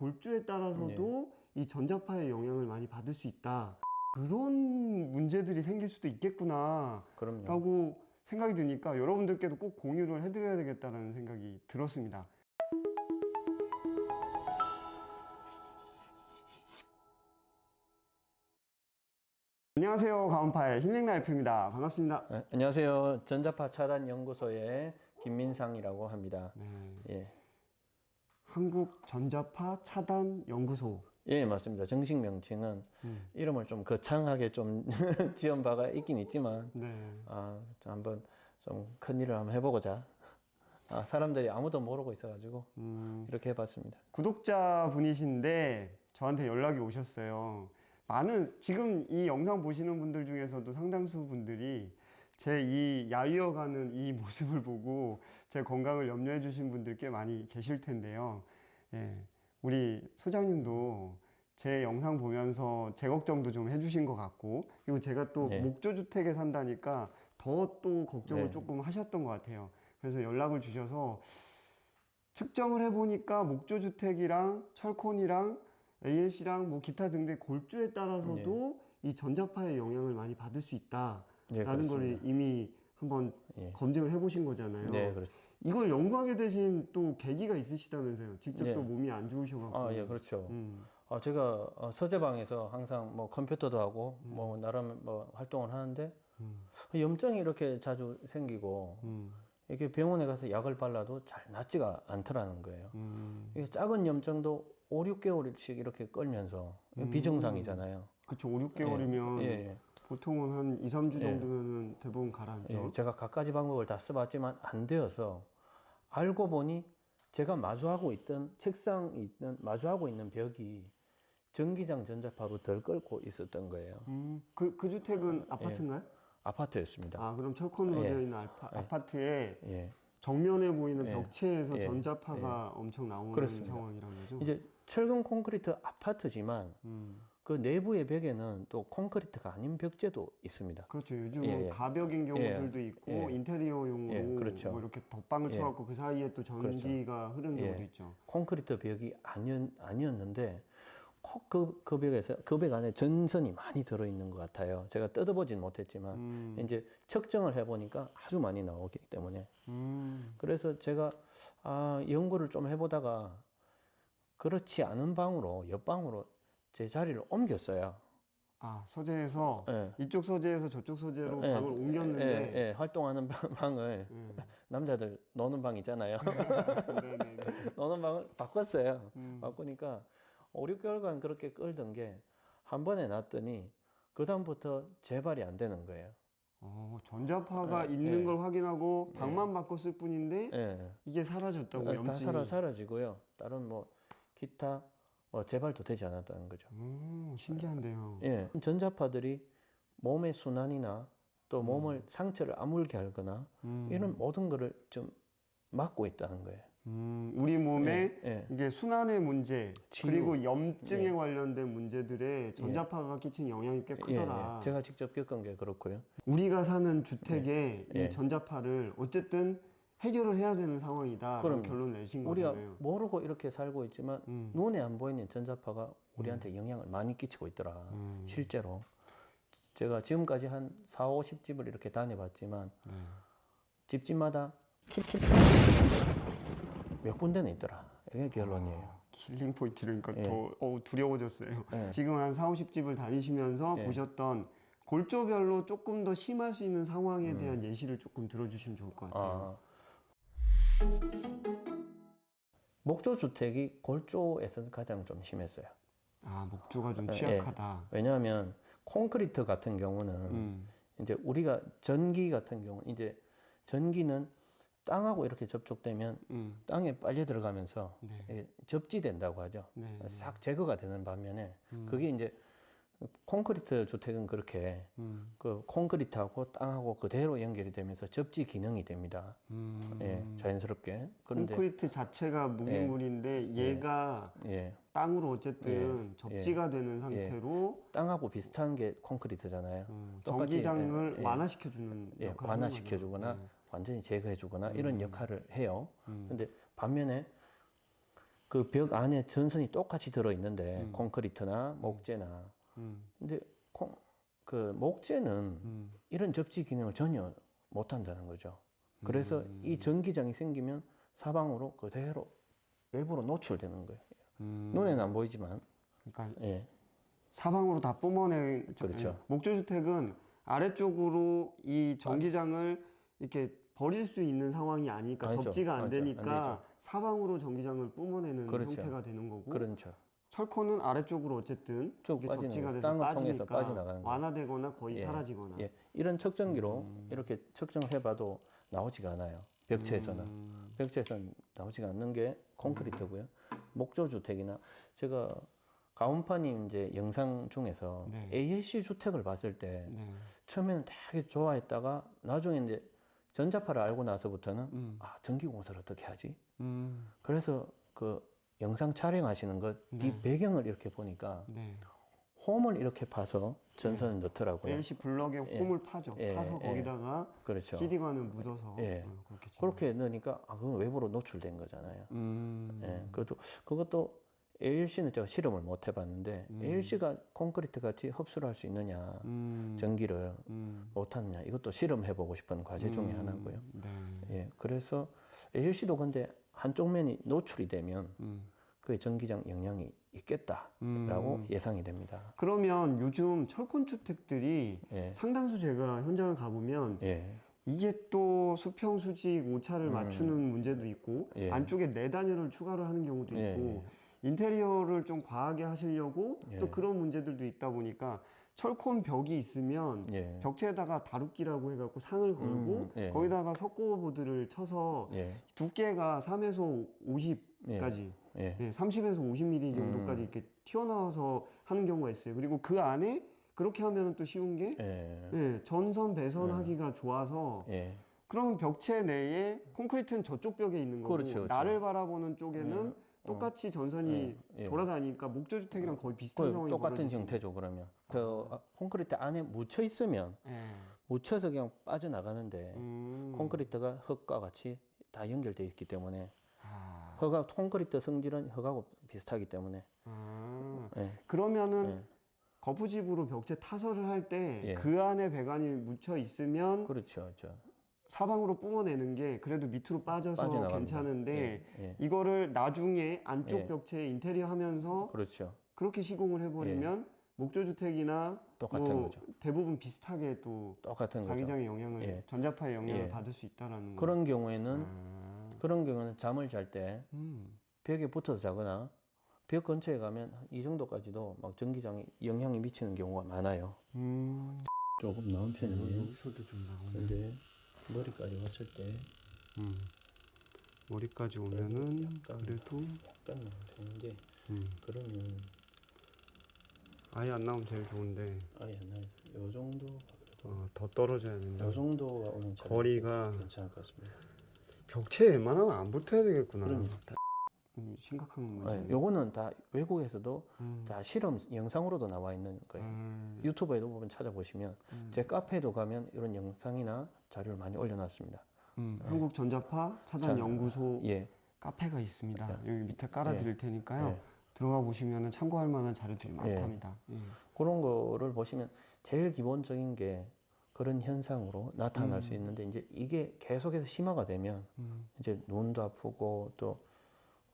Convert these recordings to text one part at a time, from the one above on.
골조에 따라서도 이 전자파의 영향을 많이 받을 수 있다. 그런 문제들이 생길 수도 있겠구나 그럼요. 라고 생각이 드니까 여러분들께도 꼭 공유를 해드려야 되겠다는 생각이 들었습니다. 안녕하세요, 가온파의 힐링라이프입니다. 반갑습니다. 네, 안녕하세요. 전자파 차단 연구소의 김민상이라고 합니다. 네. 예. 한국 전자파 차단 연구소. 예, 맞습니다. 정식 명칭은 이름을 좀 거창하게 좀 지은 바가 있긴 있지만, 네. 좀 한번 좀 큰 일을 한번 해보고자. 사람들이 아무도 모르고 있어가지고 이렇게 해봤습니다. 구독자분이신데 저한테 연락이 오셨어요. 지금 이 영상 보시는 분들 중에서도 상당수 분들이 제 이 야위어가는 이 모습을 보고 제 건강을 염려해 주신 분들 꽤 많이 계실 텐데요. 예, 우리 소장님도 제 영상 보면서 제 걱정도 좀 해주신 것 같고, 그리고 제가 또 네. 목조주택에 산다니까 더 또 걱정을 네. 조금 하셨던 것 같아요. 그래서 연락을 주셔서 측정을 해보니까 목조주택이랑 철콘이랑 ALC랑 뭐 기타 등등 골조에 따라서도 이 전자파의 영향을 많이 받을 수 있다라는 걸 이미 한번 검증을 해보신 거잖아요. 네, 그렇죠. 이걸 연구하게 되신 또 계기가 있으시다면서요. 직접 또 몸이 안 좋으셔가지고. 예, 그렇죠. 제가 서재방에서 항상 뭐 컴퓨터도 하고 뭐 나름 뭐 활동을 하는데 염증이 이렇게 자주 생기고 이게 병원에 가서 약을 발라도 잘 낫지가 않더라는 거예요. 이게 작은 염증도 5, 6개월씩 이렇게 끌면서 비정상이잖아요. 그쵸. 5, 6개월이면 보통은 한 2, 3주 정도면은 대부분 가라앉죠. 제가 갖가지 방법을 다 써봤지만 안 되어서 알고 보니 제가 마주하고 있던 마주하고 있는 벽이 전기장 전자파로 덜 끓고 있었던 거예요. 그 주택은 아파트인가요? 아파트였습니다. 그럼 철콘으로 되어 있는 아파트에 정면에 보이는 벽체에서 전자파가 엄청 나오는 그렇습니다. 상황이란 거죠? 이제 철근 콘크리트 아파트지만 그 내부의 벽에는 또 콘크리트가 아닌 벽재도 있습니다. 그렇죠. 요즘은 가벽인 경우들도 있고 인테리어용으로 그렇죠. 뭐 이렇게 덧방을 쳐갖고 그 사이에 또 전기가 흐르는 경우도 있죠. 콘크리트 벽이 아니었는데 꼭 그 벽 안에 전선이 많이 들어있는 것 같아요. 제가 뜯어보진 못했지만 이제 측정을 해보니까 아주 많이 나오기 때문에 그래서 제가 연구를 좀 해보다가 그렇지 않은 방으로 옆방으로 제 자리를 옮겼어요. 서재에서 이쪽 서재에서 저쪽 서재로 방을 옮겼는데 활동하는 방을 남자들 노는 방 있잖아요. 노는 방을 바꿨어요. 바꾸니까 5, 6개월간 그렇게 끌던 게 한 번에 놨더니 그 다음부터 재발이 안 되는 거예요. 전자파가 있는 걸 확인하고 방만 바꿨을 뿐인데 이게 사라졌다고, 염증이? 다 사라지고요. 다른 뭐 기타 재발도 되지 않았다는 거죠. 신기한데요. 전자파들이 몸의 순환이나 또 몸을 상처를 아물게 하거나 이런 모든 거를 좀 막고 있다는 거예요. 우리 몸에 이게 순환의 문제, 치유. 그리고 염증에 관련된 문제들에 전자파가 끼친 영향이 꽤 크더라. 제가 직접 겪은 게 그렇고요. 우리가 사는 주택에 이 전자파를 어쨌든 해결을 해야 되는 상황이다. 그런 결론을 내신 우리가 거잖아요. 모르고 이렇게 살고 있지만 눈에 안 보이는 전자파가 우리한테 영향을 많이 끼치고 있더라. 실제로. 제가 지금까지 한 4, 50집을 이렇게 다녀봤지만 집집마다 몇 군데는 있더라. 이게 결론이에요. 킬링 포인트니까 더 두려워졌어요. 지금 한 4, 50집을 다니시면서 보셨던 골조별로 조금 더 심할 수 있는 상황에 대한 예시를 조금 들어주시면 좋을 것 같아요. 목조주택이 골조에서는 가장 좀 심했어요. 목조가 좀 취약하다. 왜냐하면 콘크리트 같은 경우는 이제 우리가 전기 같은 경우는 이제 전기는 땅하고 이렇게 접촉되면 땅에 빨려 들어가면서 접지된다고 하죠. 싹 제거가 되는 반면에 그게 이제 콘크리트 주택은 그렇게 그 콘크리트하고 땅하고 그대로 연결이 되면서 접지 기능이 됩니다. 자연스럽게. 그런데 콘크리트 자체가 무기물인데 얘가 땅으로 어쨌든 접지가 되는 상태로 땅하고 비슷한 게 콘크리트잖아요. 전기장을 완화시켜주는 역할을 완화시켜주거나 완전히 제거해주거나 이런 역할을 해요. 근데 반면에 그 벽 안에 전선이 똑같이 들어 있는데 콘크리트나 목재나 근데 그 목재는 이런 접지 기능을 전혀 못 한다는 거죠. 그래서 이 전기장이 생기면 사방으로 그대로 외부로 노출되는 거예요. 눈에는 안 보이지만. 그러니까 예. 사방으로 다 뿜어내. 그렇죠. 목조주택은 아래쪽으로 이 전기장을 이렇게 버릴 수 있는 상황이 아니니까 아니죠. 접지가 안 아니죠. 안 되니까 되죠. 사방으로 전기장을 뿜어내는 그렇죠. 형태가 되는 거고, 그렇죠. 철코는 아래쪽으로 어쨌든 쭉 이게 빠지는 접지가 거죠. 돼서 땅을 통해서 빠지니까 빠져나가는 거예요. 완화되거나 거의 예. 사라지거나. 예. 이런 측정기로 이렇게 측정해봐도 나오지가 않아요. 벽체에서는. 벽체에서는 나오지가 않는 게 콘크리트고요. 목조주택이나 제가 가온파님 이제 영상 중에서 네. ALC 주택을 봤을 때 네. 처음에는 되게 좋아했다가 나중에 이제 전자파를 알고 나서부터는 아, 전기공사를 어떻게 하지? 그래서 그 영상 촬영하시는 것 뒤 네. 배경을 이렇게 보니까 네. 홈을 이렇게 파서 전선을 넣더라고요. ALC 블럭에 예. 홈을 파죠. 예. 파서 예. 거기다가 그렇죠. CD관을 묻어서 예. 그렇게 그렇게 넣으니까 아, 그건 외부로 노출된 거잖아요. 예. 그것도 ALC는 제가 실험을 못 해봤는데 ALC가 콘크리트 같이 흡수를 할 수 있느냐, 전기를 못 하느냐, 이것도 실험해보고 싶은 과제 중에 하나고요. 네. 예. 그래서 ALC도 근데 한쪽 면이 노출이 되면 그게 전기장 영향이 있겠다라고 예상이 됩니다. 그러면 요즘 철콘주택들이 예. 상당수 제가 현장을 가보면 예. 이게 또 수평, 수직, 오차를 맞추는 문제도 있고 예. 안쪽에 내단열을 추가를 하는 경우도 예. 있고 인테리어를 좀 과하게 하시려고 예. 또 그런 문제들도 있다 보니까 철콘 벽이 있으면 예. 벽체에다가 다루기라고 해갖고 상을 걸고 예. 거기다가 석고보드를 쳐서 예. 두께가 3에서 50까지 예. 30에서 50mm 정도까지 이렇게 튀어나와서 하는 경우가 있어요. 그리고 그 안에 그렇게 하면 또 쉬운 게 예. 전선 배선하기가 좋아서 예. 그러면 벽체 내에 콘크리트는 저쪽 벽에 있는 거고 그렇죠, 그렇죠. 나를 바라보는 쪽에는 똑같이 전선이 예. 돌아다니니까 목조주택이랑 거의 비슷한 거의 상황이 똑같은 벌어질 수 형태죠. 그러면 그 콘크리트 안에 묻혀 있으면 있- 예. 묻혀서 그냥 빠져나가는데 음. 콘크리트가 흙과 같이 다 연결되어 있기 때문에 아. 흙하고 콘크리트 성질은 흙하고 비슷하기 때문에 아. 예. 그러면은 예. 거푸집으로 벽체 타설을 할 때 예. 그 안에 배관이 묻혀 있으면 그렇죠. 사방으로 뿜어내는 게 그래도 밑으로 빠져서 빠져나갑니다. 괜찮은데 예. 이거를 나중에 안쪽 예. 벽체에 인테리어 하면서 그렇죠. 그렇게 시공을 해버리면 목조주택이나 똑같은 뭐 거죠. 대부분 비슷하게 또 똑같은 거죠. 자기장의 영향을 예. 전자파의 영향을 예. 받을 수 있다라는 거. 그런 경우에는 아. 잠을 잘 때 음. 벽에 붙어서 자거나 벽 근처에 가면 이 정도까지도 막 전기장이 영향이 미치는 경우가 많아요. 조금 나온 편이에요. 여기서도 좀 나오네. 근데 머리까지 왔을 때 머리까지 오면은 약간 그래도 약간 나오면 되는데 그러면 아예 안 나오면 제일 좋은데 아예 안 나요. 요 정도가 그래도 더 떨어져야 된다. 요 정도가 오면 잘 거리가 괜찮을 것 같습니다. 벽체에 웬만하면 안 붙어야 되겠구나. 그럼요. 심각한 네, 문제. 요거는 다 외국에서도 다 실험 영상으로도 나와 있는 거예요. 유튜브에도 보면 찾아보시면 제 카페에도 가면 이런 영상이나 자료를 많이 올려놨습니다. 한국전자파 차단연구소 예, 카페가 있습니다. 예. 여기 밑에 깔아드릴 테니까요. 예. 들어가 보시면 참고할 만한 자료들이 많답니다. 예. 그런 거를 보시면 제일 기본적인 게 그런 현상으로 나타날 수 있는데 이제 이게 계속해서 심화가 되면 이제 눈도 아프고 또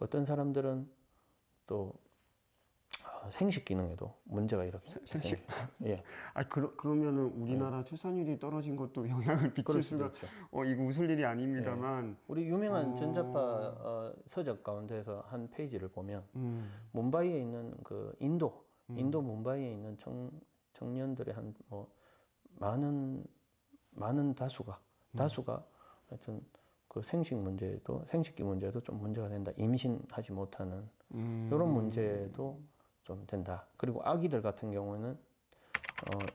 어떤 사람들은 또 생식 기능에도 문제가 이렇게 생식? 예. 그러면은 우리나라 출산율이 떨어진 것도 영향을 미칠 그럴 수도 수가 있죠. 이거 웃을 일이 아닙니다만 우리 유명한 전자파 서적 가운데서 한 페이지를 보면 뭄바이에 있는 그 인도 뭄바이에 있는 청년들의 한 뭐 많은 다수가 하여튼 그 생식기 문제도 좀 문제가 된다. 임신하지 못하는 이런 문제도 좀 된다. 그리고 아기들 같은 경우는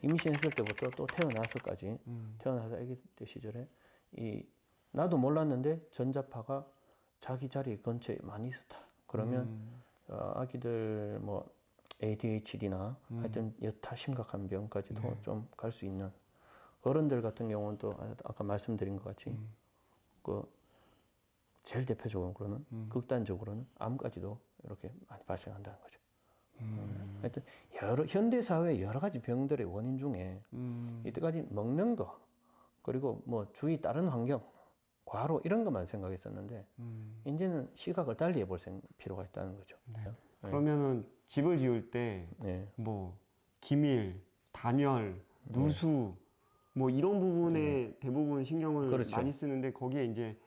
임신했을 때부터 또 태어나서까지 태어나서 아기 때 시절에 나도 몰랐는데 전자파가 자기 자리 근처에 많이 있었다. 그러면 아기들 뭐 ADHD나 하여튼 여타 심각한 병까지도 좀 갈 수 있는 어른들 같은 경우는 또 아까 말씀드린 것 같이 그 제일 대표적으로는 극단적으로는 암까지도 이렇게 많이 발생한다는 거죠. 하여튼 현대 사회 여러 가지 병들의 원인 중에 이때까지 먹는 거 그리고 뭐 주위 다른 환경 과로 이런 것만 생각했었는데 이제는 시각을 달리 해볼 필요가 있다는 거죠. 네. 그러면은 집을 지을 때 뭐 기밀, 단열, 누수 뭐 이런 부분에 대부분 신경을 그렇죠. 많이 쓰는데 거기에 이제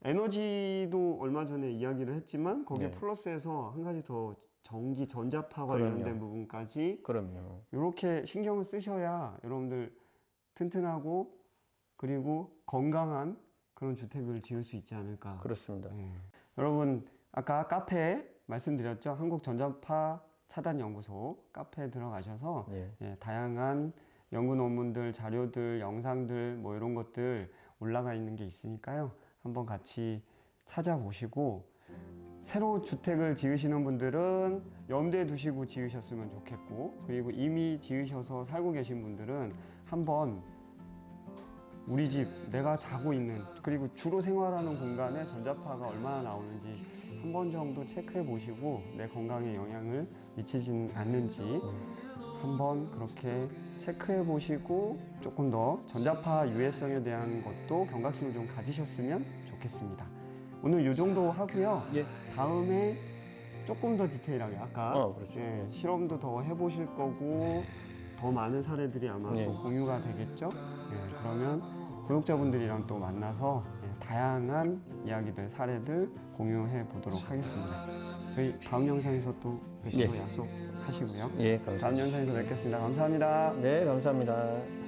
에너지도 얼마 전에 이야기를 했지만 거기에 플러스해서 한 가지 더 전기, 전자파 관련된 부분까지 그럼요. 이렇게 신경을 쓰셔야 여러분들 튼튼하고 그리고 건강한 그런 주택을 지을 수 있지 않을까. 그렇습니다. 여러분 아까 카페 말씀드렸죠. 한국전자파 차단연구소 카페에 들어가셔서 다양한 연구 논문들, 자료들, 영상들 뭐 이런 것들 올라가 있는 게 있으니까요. 한번 같이 찾아보시고 새로 주택을 지으시는 분들은 염두에 두시고 지으셨으면 좋겠고 그리고 이미 지으셔서 살고 계신 분들은 한번 우리 집 내가 자고 있는 그리고 주로 생활하는 공간에 전자파가 얼마나 나오는지 한 번 정도 체크해 보시고 내 건강에 영향을 미치진 않는지 한번 그렇게 체크해 보시고 조금 더 전자파 유해성에 대한 것도 경각심을 좀 가지셨으면 좋겠습니다. 오늘 이 정도 하고요. 다음에 조금 더 디테일하게 아까 그렇죠. 실험도 더 해보실 거고 더 많은 사례들이 아마 또 공유가 되겠죠. 그러면 구독자분들이랑 또 만나서 다양한 이야기들, 사례들 공유해 보도록 하겠습니다. 저희 다음 영상에서 또 뵙기로 약속하시고요. 감사합니다. 다음 영상에서 뵙겠습니다. 감사합니다. 네, 감사합니다.